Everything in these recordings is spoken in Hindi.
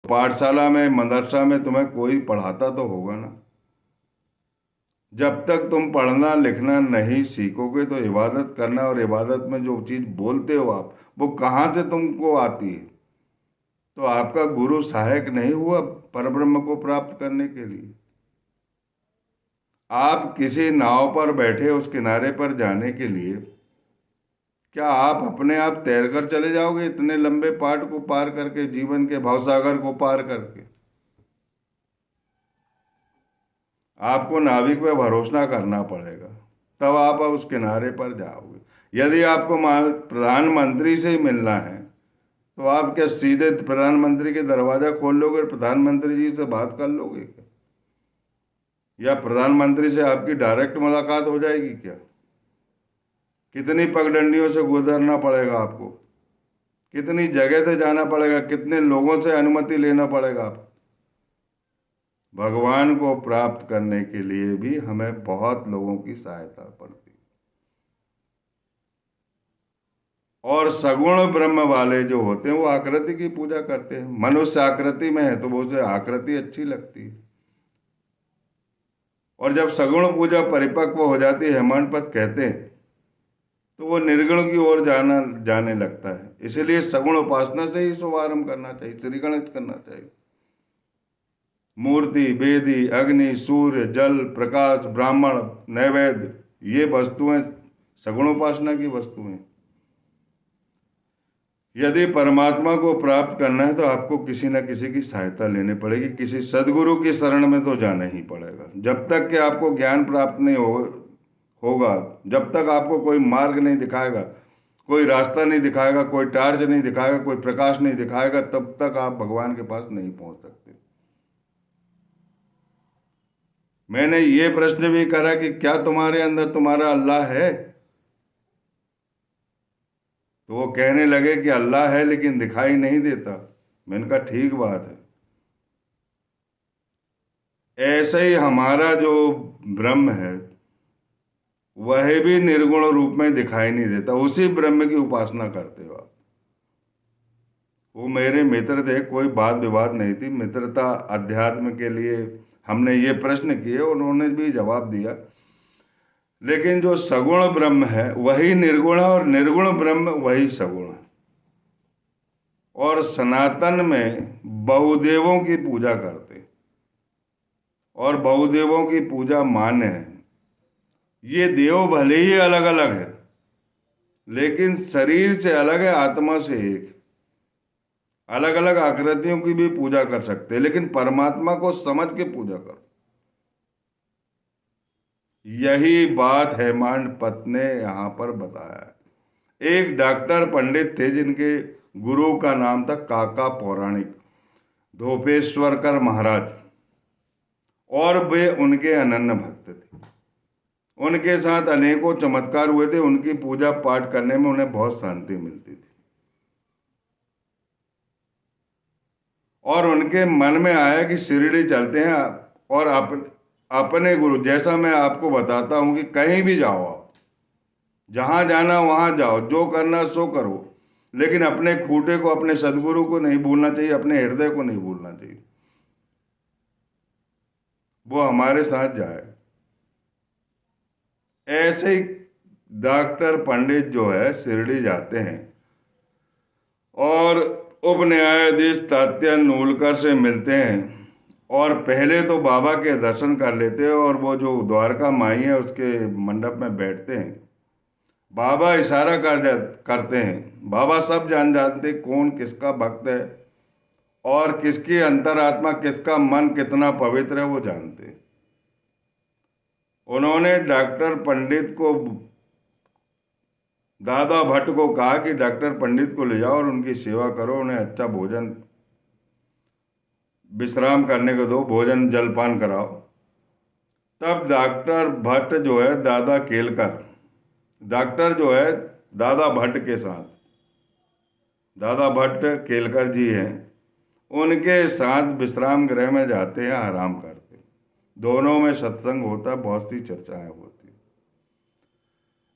पाठशाला में, मदरसा में तुम्हें कोई पढ़ाता तो होगा ना। जब तक तुम पढ़ना लिखना नहीं सीखोगे तो इबादत करना और इबादत में जो चीज बोलते हो आप, वो कहाँ से तुमको आती है? तो आपका गुरु सहायक नहीं हुआ परब्रह्म को प्राप्त करने के लिए? आप किसी नाव पर बैठे उस किनारे पर जाने के लिए क्या आप अपने आप तैरकर चले जाओगे इतने लंबे पाठ को पार करके, जीवन के भवसागर को पार करके? आपको नाविक पे भरोसा करना पड़ेगा, तब आप उस किनारे पर जाओगे। यदि आपको प्रधानमंत्री से ही मिलना है तो आप क्या सीधे प्रधानमंत्री के दरवाजा खोल लोगे और प्रधानमंत्री जी से बात कर लोगे क्या? या प्रधानमंत्री से आपकी डायरेक्ट मुलाकात हो जाएगी क्या? कितनी पगडंडियों से गुजरना पड़ेगा आपको, कितनी जगह से जाना पड़ेगा, कितने लोगों से अनुमति लेना पड़ेगा आपको? भगवान को प्राप्त करने के लिए भी हमें बहुत लोगों की सहायता पड़ती है। और सगुण ब्रह्म वाले जो होते हैं वो आकृति की पूजा करते हैं। मनुष्य आकृति में है तो वो उसे आकृति अच्छी लगती है, और जब सगुण पूजा परिपक्व हो जाती है, हेमंत पद कहते हैं, तो वो निर्गुण की ओर जाने लगता है। इसलिए सगुण उपासना से ही शुभारंभ करना चाहिए, श्री गणित करना चाहिए। मूर्ति, वेदी, अग्नि, सूर्य, जल, प्रकाश, ब्राह्मण, नैवेद्य, ये वस्तुएं सगुण उपासना की वस्तुएं। यदि परमात्मा को प्राप्त करना है तो आपको किसी न किसी की सहायता लेनी पड़ेगी, किसी सदगुरु की शरण में तो जाना ही पड़ेगा। जब तक कि आपको ज्ञान प्राप्त नहीं होगा, जब तक आपको कोई मार्ग नहीं दिखाएगा, कोई रास्ता नहीं दिखाएगा, कोई टार्च नहीं दिखाएगा, कोई प्रकाश नहीं दिखाएगा, तब तक आप भगवान के पास नहीं पहुंच सकते। मैंने ये प्रश्न भी करा कि क्या तुम्हारे अंदर तुम्हारा अल्लाह है? तो वो कहने लगे कि अल्लाह है लेकिन दिखाई नहीं देता। मैंने कहा ठीक बात है। ऐसे ही हमारा जो ब्रह्म है वह भी निर्गुण रूप में दिखाई नहीं देता, उसी ब्रह्म की उपासना करते हो आप। वो मेरे मित्र थे, कोई बात विवाद नहीं थी, मित्रता अध्यात्म के लिए हमने ये प्रश्न किए, उन्होंने भी जवाब दिया। लेकिन जो सगुण ब्रह्म है वही निर्गुण है और निर्गुण ब्रह्म वही सगुण है। और सनातन में बहुदेवों की पूजा करते हैं और बहुदेवों की पूजा मान्य है। ये देव भले ही अलग अलग है लेकिन शरीर से अलग है, आत्मा से एक। अलग अलग आकृतियों की भी पूजा कर सकते हैं लेकिन परमात्मा को समझ के पूजा करो। यही बात हेमांड पत ने यहां पर बताया है। एक डॉक्टर पंडित थे जिनके गुरु का नाम था काका पौराणिक, धोपेश्वरकर महाराज, और वे उनके अनन्य भक्त थे। उनके साथ अनेकों चमत्कार हुए थे। उनकी पूजा पाठ करने में उन्हें बहुत शांति मिलती थी और उनके मन में आया कि शिरडी चलते हैं और अपने गुरु, जैसा मैं आपको बताता हूं कि कहीं भी जाओ आप, जहां जाना वहां जाओ, जो करना सो करो, लेकिन अपने खूंटे को, अपने सदगुरु को नहीं भूलना चाहिए, अपने हृदय को नहीं भूलना चाहिए। वो हमारे साथ जाए। ऐसे ही डॉक्टर पंडित जो है शिरडी जाते हैं और उप न्यायाधीश तात्या नूलकर से मिलते हैं और पहले तो बाबा के दर्शन कर लेते हैं और वो जो द्वारका माई है उसके मंडप में बैठते हैं। बाबा इशारा करते हैं। बाबा सब जानते कौन किसका भक्त है और किसकी अंतरात्मा, किसका मन कितना पवित्र है, वो जानते हैं। उन्होंने डॉक्टर पंडित को, दादा भट्ट को कहा कि डॉक्टर पंडित को ले जाओ और उनकी सेवा करो, उन्हें अच्छा भोजन, विश्राम करने को दो, भोजन जलपान कराओ। तब डॉक्टर भट्ट जो है दादा केलकर, डॉक्टर जो है दादा भट्ट के साथ, दादा भट्ट केलकर जी हैं, उनके साथ विश्राम गृह में जाते हैं, आराम करते हैं। दोनों में सत्संग होता, बहुत सी चर्चाएं होती।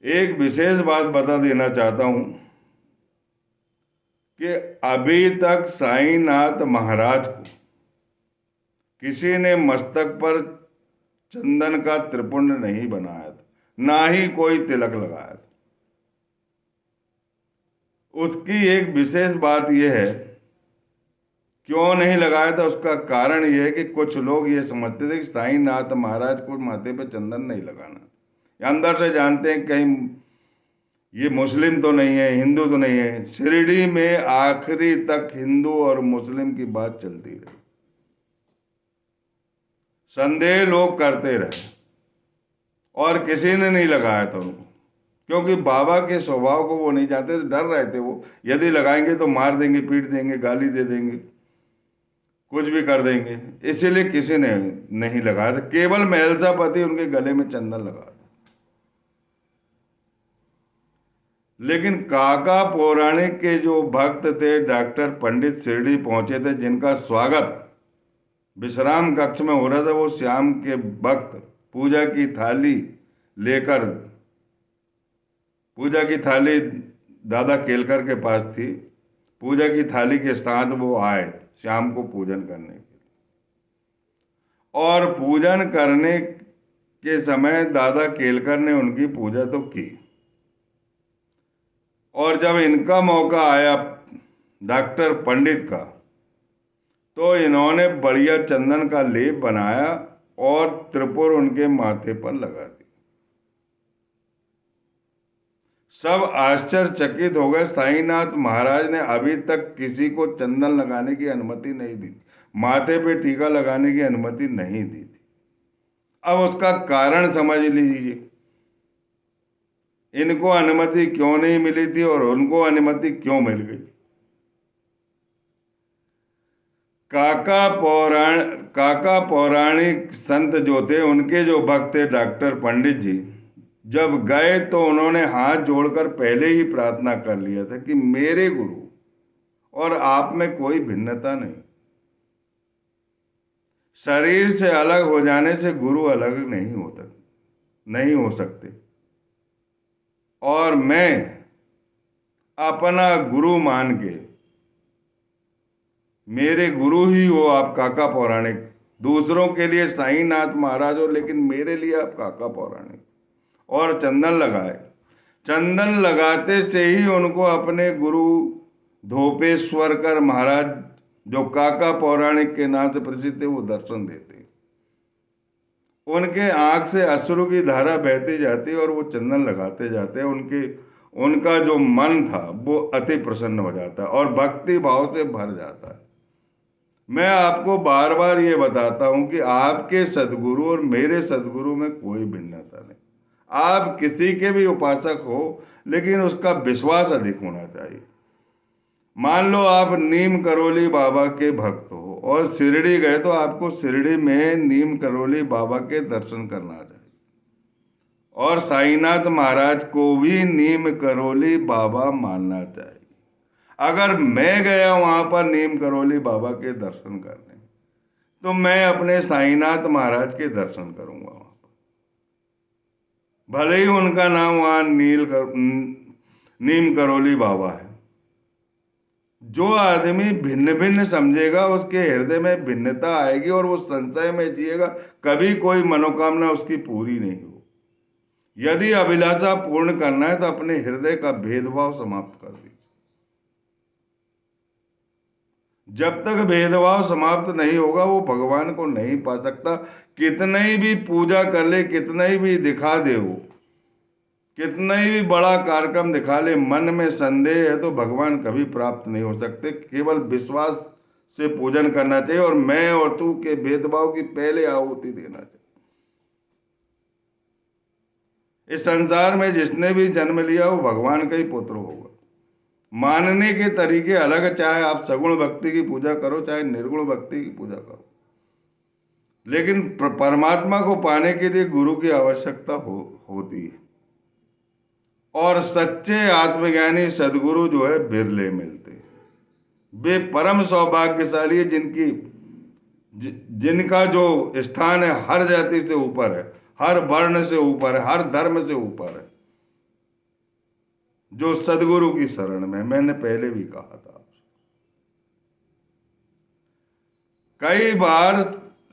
एक विशेष बात बता देना चाहता हूं कि अभी तक साईनाथ महाराज को किसी ने मस्तक पर चंदन का त्रिपुंड नहीं बनाया था, ना ही कोई तिलक लगाया था। उसकी एक विशेष बात यह है, क्यों नहीं लगाया था, उसका कारण यह है कि कुछ लोग ये समझते थे कि साईनाथ महाराज को माथे पे चंदन नहीं लगाना। अंदर से जानते हैं कहीं ये मुस्लिम तो नहीं है, हिंदू तो नहीं है। शिरडी में आखिरी तक हिंदू और मुस्लिम की बात चलती रही, संदेह लोग करते रहे और किसी ने नहीं लगाया था उनको, क्योंकि बाबा के स्वभाव को वो नहीं जानते थे, डर रहे थे वो, यदि लगाएंगे तो मार देंगे, पीट देंगे, गाली दे देंगे, कुछ भी कर देंगे, इसीलिए किसी ने नहीं लगाया था। केवल महलसापति उनके गले में चंदन लगा था। लेकिन काका पौराणिक के जो भक्त थे, डॉक्टर पंडित शिरडी पहुंचे थे, जिनका स्वागत विश्राम कक्ष में हो रहा था, वो श्याम के भक्त पूजा की थाली लेकर, पूजा की थाली दादा केलकर के पास थी, पूजा की थाली के साथ वो आए श्याम को पूजन करने के लिए। और पूजन करने के समय दादा केलकर ने उनकी पूजा तो की, और जब इनका मौका आया डॉक्टर पंडित का, तो इन्होंने बढ़िया चंदन का लेप बनाया और त्रिपुर उनके माथे पर लगा दी। सब आश्चर्यचकित हो गए। साईनाथ महाराज ने अभी तक किसी को चंदन लगाने की अनुमति नहीं दी, माथे पे टीका लगाने की अनुमति नहीं दी थी। अब उसका कारण समझ लीजिए, इनको अनुमति क्यों नहीं मिली थी और उनको अनुमति क्यों मिल गई। काका पौराणिक संत जो थे, उनके जो भक्त थे डॉक्टर पंडित जी, जब गए तो उन्होंने हाथ जोड़कर पहले ही प्रार्थना कर लिया था कि मेरे गुरु और आप में कोई भिन्नता नहीं, शरीर से अलग हो जाने से गुरु अलग नहीं हो सकते, और मैं अपना गुरु मान के, मेरे गुरु ही हो आप काका पौराणिक, दूसरों के लिए साईनाथ महाराज हो, लेकिन मेरे लिए आप काका पौराणिक। और चंदन लगाए। चंदन लगाते से ही उनको अपने गुरु धोपेश्वरकर महाराज, जो काका पौराणिक के नाम से प्रसिद्ध थे, वो दर्शन देते। उनके आंख से अश्रु की धारा बहती जाती और वो चंदन लगाते जाते, उनका जो मन था वो अति प्रसन्न हो जाता और भक्ति भाव से भर जाता है। मैं आपको बार बार ये बताता हूं कि आपके सदगुरु और मेरे सदगुरु में कोई भिन्नता नहीं। आप किसी के भी उपासक हो, लेकिन उसका विश्वास अधिक होना चाहिए। मान लो आप नीम करोली बाबा के भक्त हो और शिरडी गए, तो आपको शिरडी में नीम करोली बाबा के दर्शन करना चाहिए, और साईनाथ महाराज को भी नीम करोली बाबा मानना चाहिए। अगर मैं गया वहां पर नीम करोली बाबा के दर्शन करने, तो मैं अपने साईनाथ महाराज के दर्शन करूंगा वहां पर, भले ही उनका नाम वहां नीम करोली बाबा है। जो आदमी भिन्न भिन्न समझेगा, उसके हृदय में भिन्नता आएगी और वो संशय में जिएगा, कभी कोई मनोकामना उसकी पूरी नहीं हो। यदि अभिलाषा पूर्ण करना है तो अपने हृदय का भेदभाव समाप्त कर दीजिए। जब तक भेदभाव समाप्त नहीं होगा, वो भगवान को नहीं पा सकता। कितना ही भी पूजा कर ले, कितना ही भी दिखा दे, वो कितना ही भी बड़ा कार्यक्रम दिखा ले, मन में संदेह है तो भगवान कभी प्राप्त नहीं हो सकते। केवल विश्वास से पूजन करना चाहिए और मैं और तू के भेदभाव की पहले आहुति देना चाहिए। इस संसार में जिसने भी जन्म लिया वो भगवान का ही पुत्र होगा। मानने के तरीके अलग है, चाहे आप सगुण भक्ति की पूजा करो, चाहे निर्गुण भक्ति की पूजा करो, लेकिन परमात्मा को पाने के लिए गुरु की आवश्यकता होती है। और सच्चे आत्मज्ञानी सदगुरु जो है बिरले मिलते हैं। वे परम सौभाग्यशाली है जिनका जो स्थान है हर जाति से ऊपर है, हर वर्ण से ऊपर है, हर धर्म से ऊपर है, जो सदगुरु की शरण में। मैंने पहले भी कहा था। कई बार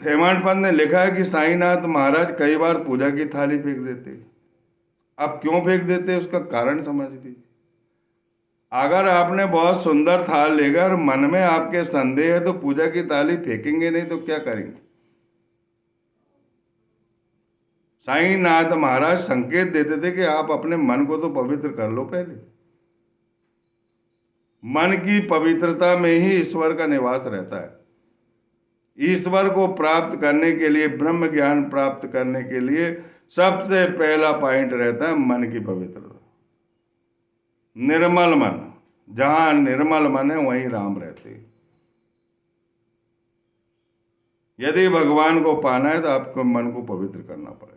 हेमंत पंत ने लिखा है कि साईनाथ महाराज कई बार पूजा की थाली फेंक देते। अब क्यों फेंक देते उसका कारण समझ लीजिए। अगर आपने बहुत सुंदर थाल लेगा और मन में आपके संदेह है तो पूजा की थाली फेंकेंगे नहीं तो क्या करेंगे। साईनाथ महाराज संकेत देते थे कि आप अपने मन को तो पवित्र कर लो पहले। मन की पवित्रता में ही ईश्वर का निवास रहता है। ईश्वर को प्राप्त करने के लिए, ब्रह्म ज्ञान प्राप्त करने के लिए सबसे पहला पॉइंट रहता है मन की पवित्रता। निर्मल मन, जहां निर्मल मन है वहीं राम रहते हैं। यदि भगवान को पाना है तो आपको मन को पवित्र करना पड़ेगा,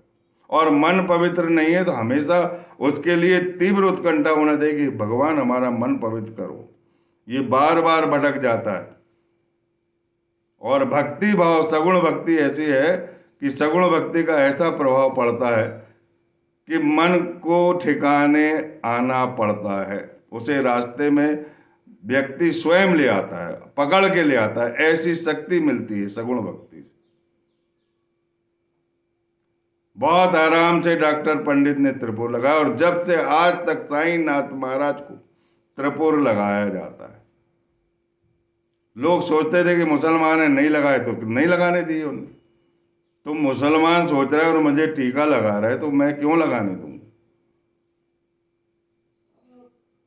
और मन पवित्र नहीं है तो हमेशा उसके लिए तीव्र उत्कंठा होना चाहिए कि भगवान हमारा मन पवित्र करो। ये बार बार भटक जाता है। और भक्ति भाव, सगुण भक्ति ऐसी है कि सगुण भक्ति का ऐसा प्रभाव पड़ता है कि मन को ठिकाने आना पड़ता है। उसे रास्ते में व्यक्ति स्वयं ले आता है, पकड़ के ले आता है। ऐसी शक्ति मिलती है सगुण भक्ति से। बहुत आराम से डॉक्टर पंडित ने त्रिपुर लगाया, और जब से आज तक साईनाथ महाराज को त्रिपुर लगाया जाता है। लोग सोचते थे कि मुसलमान है नहीं लगाए, तो नहीं लगाने दिए उन्हें। तुम मुसलमान सोच रहे हो और मुझे टीका लगा रहे तो मैं क्यों लगाने दूंगा।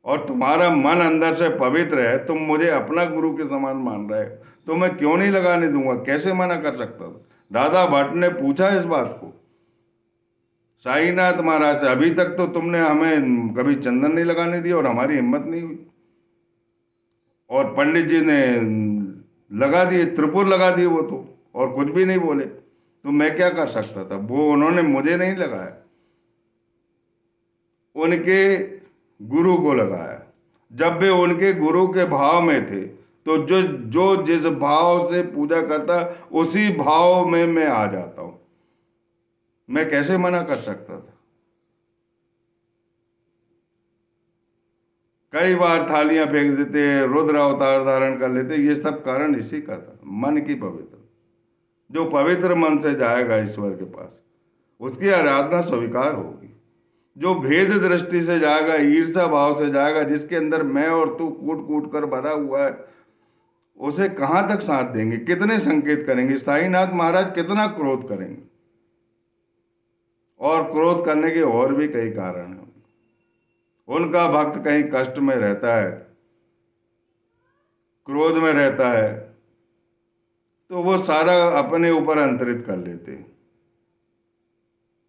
और तुम्हारा मन अंदर से पवित्र है, तुम मुझे अपना गुरु के समान मान रहे हो, तो मैं क्यों नहीं लगाने दूंगा। कैसे मना कर सकता था। दादा भट्ट ने पूछा इस बात को साईनाथ महाराज से, अभी तक तो तुमने हमें कभी चंदन नहीं लगाने दिया और हमारी हिम्मत नहीं हुई। और पंडित जी ने लगा दिए, त्रिपुर लगा दिए वो तो, और कुछ भी नहीं बोले। तो मैं क्या कर सकता था। वो उन्होंने मुझे नहीं लगाया, उनके गुरु को लगाया। जब वे उनके गुरु के भाव में थे तो जो जो जिस भाव से पूजा करता उसी भाव में मैं आ जाता हूं। मैं कैसे मना कर सकता था। कई बार थालियां फेंक देते, रुद्र अवतार धारण कर लेते। ये सब कारण इसी का था, मन की पवित्र। जो पवित्र मन से जाएगा ईश्वर के पास, उसकी आराधना स्वीकार होगी। जो भेद दृष्टि से जाएगा, ईर्षा भाव से जाएगा, जिसके अंदर मैं और तू कूट कूट कर भरा हुआ है, उसे कहां तक साथ देंगे। कितने संकेत करेंगे। साईनाथ महाराज कितना क्रोध करेंगे। और क्रोध करने के और भी कई कारण हैं। उनका भक्त कहीं कष्ट में रहता है, क्रोध में रहता है, तो वो सारा अपने ऊपर अंतरित कर लेते हैं।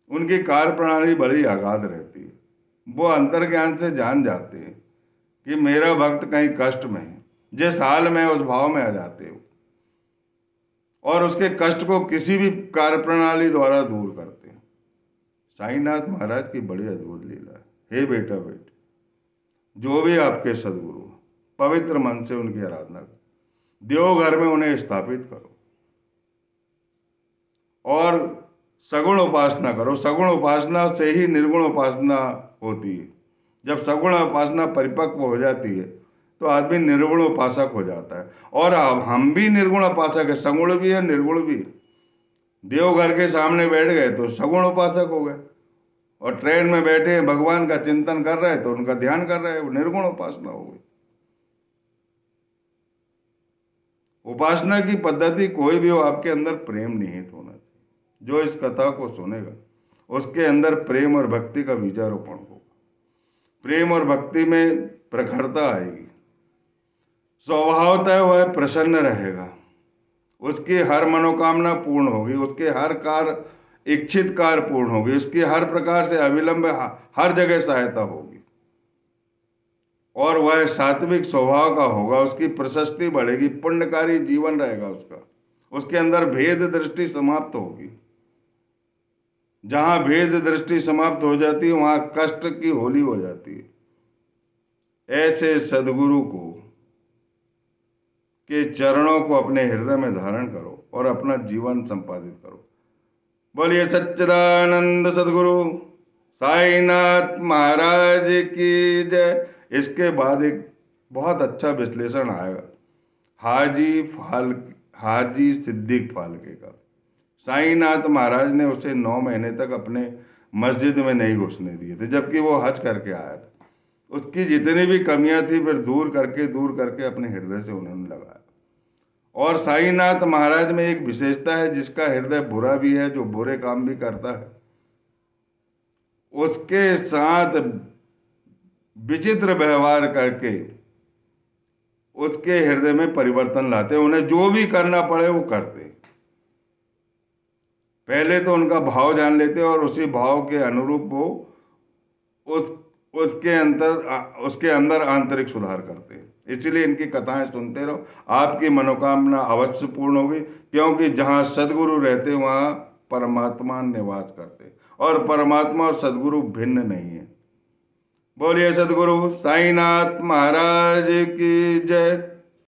उनकी कार्य प्रणाली बड़ी अगाध रहती है। वो अंतर्ज्ञान से जान जाते हैं कि मेरा भक्त कहीं कष्ट में है। जिस हाल में उस भाव में आ जाते हो, और उसके कष्ट को किसी भी कार्य प्रणाली द्वारा दूर करते हैं। साईनाथ महाराज की बड़ी अद्भुत लीला है। हे बेटा बेटे, जो भी आपके सदगुरु, पवित्र मन से उनकी आराधना करो, देवघर में उन्हें स्थापित करो और सगुण उपासना करो। सगुण उपासना से ही निर्गुण उपासना होती है। जब सगुण उपासना परिपक्व हो जाती है तो आदमी निर्गुण उपासक हो जाता है। और अब हम भी निर्गुण उपासक है, सगुण भी है निर्गुण भी है। देवघर के सामने बैठ गए तो सगुण उपासक हो गए, और ट्रेन में बैठे हैं भगवान का चिंतन कर रहे हैं तो उनका ध्यान कर रहे हैं, वो निर्गुण उपासना हो गई। उपासना की पद्धति कोई भी हो, आपके अंदर प्रेम निहित होना चाहिए। जो इस कथा को सुनेगा उसके अंदर प्रेम और भक्ति का बीजारोपण होगा। प्रेम और भक्ति में प्रखरता आएगी। स्वभावतः वह प्रसन्न रहेगा, उसकी हर मनोकामना पूर्ण होगी, उसके हर कार्य इच्छित कार्य पूर्ण होगी, उसकी हर प्रकार से अविलंब हर जगह सहायता होगी, और वह सात्विक स्वभाव का होगा। उसकी प्रशस्ति बढ़ेगी, पुण्यकारी जीवन रहेगा उसका। उसके अंदर भेद दृष्टि समाप्त होगी। जहां भेद दृष्टि समाप्त हो जाती है वहां कष्ट की होली हो जाती है। ऐसे सदगुरु को के चरणों को अपने हृदय में धारण करो और अपना जीवन संपादित करो। बोलिए सच्चिदानंद सदगुरु साईनाथ महाराज की जय। इसके बाद एक बहुत अच्छा विश्लेषण आएगा। हाजी सिद्दीक फाल्के का। साईनाथ महाराज ने उसे 9 महीने तक अपने मस्जिद में नहीं घुसने दिए थे, जबकि वो हज करके आया था। उसकी जितनी भी कमियां थी फिर दूर करके अपने हृदय से उन्होंने लगाया। और साईनाथ महाराज में एक विशेषता है, जिसका हृदय बुरा भी है, जो बुरे काम भी करता है, उसके साथ विचित्र व्यवहार करके उसके हृदय में परिवर्तन लाते। उन्हें जो भी करना पड़े वो करते। पहले तो उनका भाव जान लेते और उसी भाव के अनुरूप वो उस उसके अंदर आंतरिक सुधार करते हैं। इसलिए इनकी कथाएं सुनते रहो, आपकी मनोकामना अवश्य पूर्ण होगी, क्योंकि जहां सदगुरु रहते वहां परमात्मा निवास करते, और परमात्मा और सदगुरु भिन्न नहीं है। बोलिए सदगुरु साईनाथ महाराज की जय।